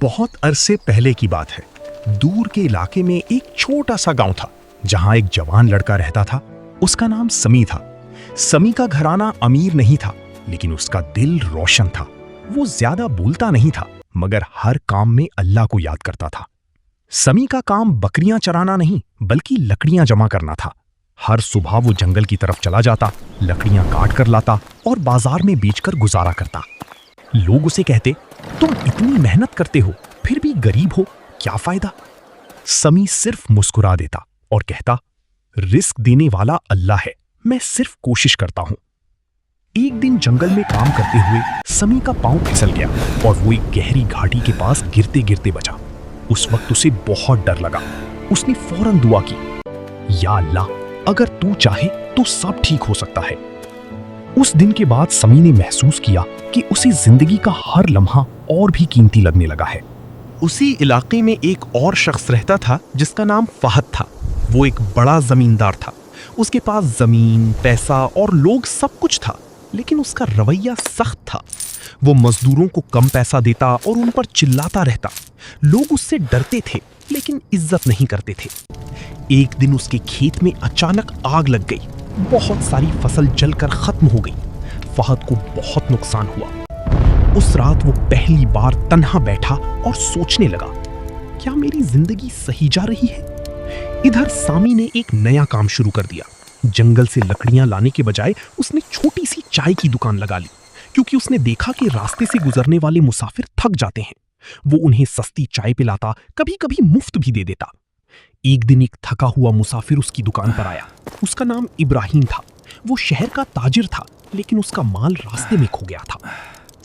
बहुत अरसे पहले की बात है। दूर के इलाके में एक छोटा सा गांव था जहां एक जवान लड़का रहता था। उसका नाम समी था। समी का घराना अमीर नहीं था, लेकिन उसका दिल रोशन था। वो ज्यादा बोलता नहीं था, मगर हर काम में अल्लाह को याद करता था। समी का काम बकरियां चराना नहीं, बल्कि लकड़ियां जमा करना था। हर सुबह वो जंगल की तरफ चला जाता, लकड़ियां काट कर लाता और बाजार में बेचकर गुजारा करता। लोग उसे कहते, तुम इतनी मेहनत करते हो फिर भी गरीब हो, क्या फायदा? समी सिर्फ मुस्कुरा देता और कहता, रिस्क देने वाला अल्लाह है, मैं सिर्फ कोशिश करता हूं। एक दिन जंगल में काम करते हुए समी का पांव फिसल गया और वो एक गहरी घाटी के पास गिरते गिरते बचा। उस वक्त उसे बहुत डर लगा। उसने फौरन दुआ की, या अल्लाह, अगर तू चाहे तो सब ठीक हो सकता है। उस दिन के बाद समी ने महसूस किया कि उसे जिंदगी का हर लम्हा और भी कीमती लगने लगा है। उसी इलाके में एक और शख्स रहता था जिसका नाम फहद था। वो एक बड़ा जमींदार था। उसके पास जमीन, पैसा और लोग सब कुछ था, लेकिन उसका रवैया सख्त था। वो मजदूरों को कम पैसा देता और उन पर चिल्लाता रहता। लोग उससे डरते थे, लेकिन इज्जत नहीं करते थे। एक दिन उसके खेत में अचानक आग लग गई। बहुत सारी फसल जलकर खत्म हो गई। फहद को बहुत नुकसान हुआ। उस रात वो पहली बार तन्हा बैठा और सोचने लगा, क्या मेरी जिंदगी सही जा रही है? इधर सामी ने एक नया काम शुरू कर दिया। जंगल से लकड़ियां लाने के बजाय उसने छोटी सी चाय की दुकान लगा ली, क्योंकि उसने देखा कि रास्ते से गुजरने वाले मुसाफिर थक जाते हैं। वो उन्हें सस्ती चाय पिलाता, कभी कभी मुफ्त भी दे देता। एक दिन एक थका हुआ मुसाफिर उसकी दुकान पर आया। उसका नाम इब्राहिम था। वो शहर का ताजिर था, लेकिन उसका माल रास्ते में खो गया था।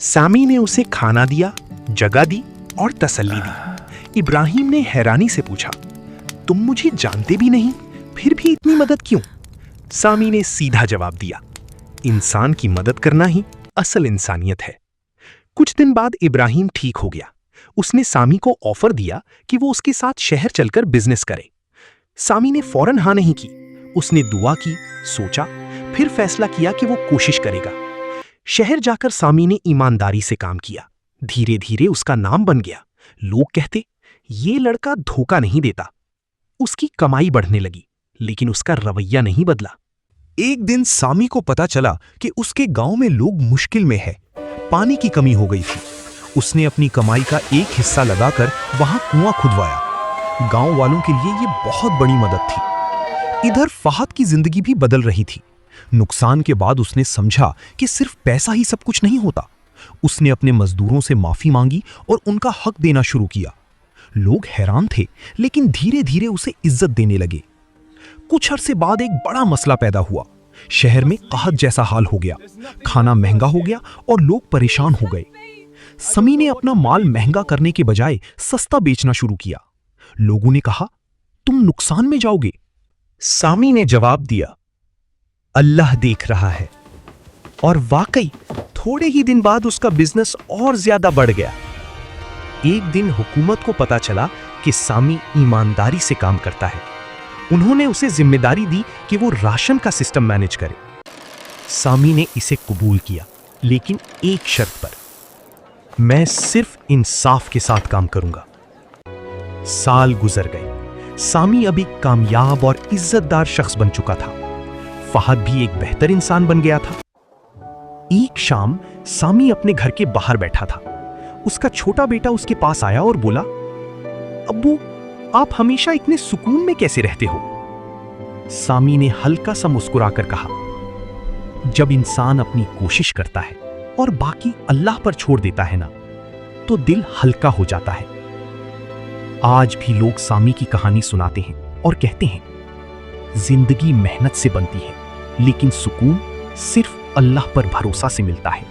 सामी ने उसे खाना दिया, जगह दी और तसल्ली दी। इब्राहिम ने हैरानी से पूछा, तुम मुझे जानते भी नहीं, फिर भी इतनी मदद क्यों? सामी ने सीधा जवाब दिया, इंसान की मदद करना ही असल इंसानियत है। कुछ दिन बाद इब्राहिम ठीक हो गया। उसने सामी को ऑफर दिया कि वो उसके साथ शहर चलकर बिजनेस करे। सामी ने फौरन हाँ नहीं की। उसने दुआ की, सोचा, फिर फैसला किया कि वो कोशिश करेगा। शहर जाकर सामी ने ईमानदारी से काम किया। धीरे धीरे उसका नाम बन गया। लोग कहते, ये लड़का धोखा नहीं देता। उसकी कमाई बढ़ने लगी, लेकिन उसका रवैया नहीं बदला। एक दिन सामी को पता चला कि उसके गांव में लोग मुश्किल में है। पानी की कमी हो गई थी। उसने अपनी कमाई का एक हिस्सा लगाकर वहां कुआं खुदवाया। गांव वालों के लिए ये बहुत बड़ी मदद थी। इधर फहद की जिंदगी भी बदल रही थी। नुकसान के बाद उसने समझा कि सिर्फ पैसा ही सब कुछ नहीं होता। उसने अपने मजदूरों से माफी मांगी और उनका हक देना शुरू किया। लोग हैरान थे, लेकिन धीरे धीरे उसे इज्जत देने लगे। कुछ अरसे बाद एक बड़ा मसला पैदा हुआ। शहर में कहत जैसा हाल हो गया। खाना महंगा हो गया और लोग परेशान हो गए। समी ने अपना माल महंगा करने के बजाय सस्ता बेचना शुरू किया। लोगों ने कहा, तुम नुकसान में जाओगे। सामी ने जवाब दिया, अल्लाह देख रहा है। और वाकई थोड़े ही दिन बाद उसका बिजनेस और ज्यादा बढ़ गया। एक दिन हुकूमत को पता चला कि सामी ईमानदारी से काम करता है। उन्होंने उसे जिम्मेदारी दी कि वो राशन का सिस्टम मैनेज करे। सामी ने इसे कबूल किया, लेकिन एक शर्त पर, मैं सिर्फ इंसाफ के साथ काम करूंगा। साल गुजर गए। सामी अब एक कामयाब और इज्जतदार शख्स बन चुका था। फहद भी एक बेहतर इंसान बन गया था। एक शाम सामी अपने घर के बाहर बैठा था। उसका छोटा बेटा उसके पास आया और बोला, अब्बू, आप हमेशा इतने सुकून में कैसे रहते हो? सामी ने हल्का सा मुस्कुराकर कहा, जब इंसान अपनी कोशिश करता है और बाकी अल्लाह पर छोड़ देता है ना, तो दिल हल्का हो जाता है। आज भी लोग सामी की कहानी सुनाते हैं और कहते हैं, जिंदगी मेहनत से बनती है, लेकिन सुकून सिर्फ अल्लाह पर भरोसा से मिलता है।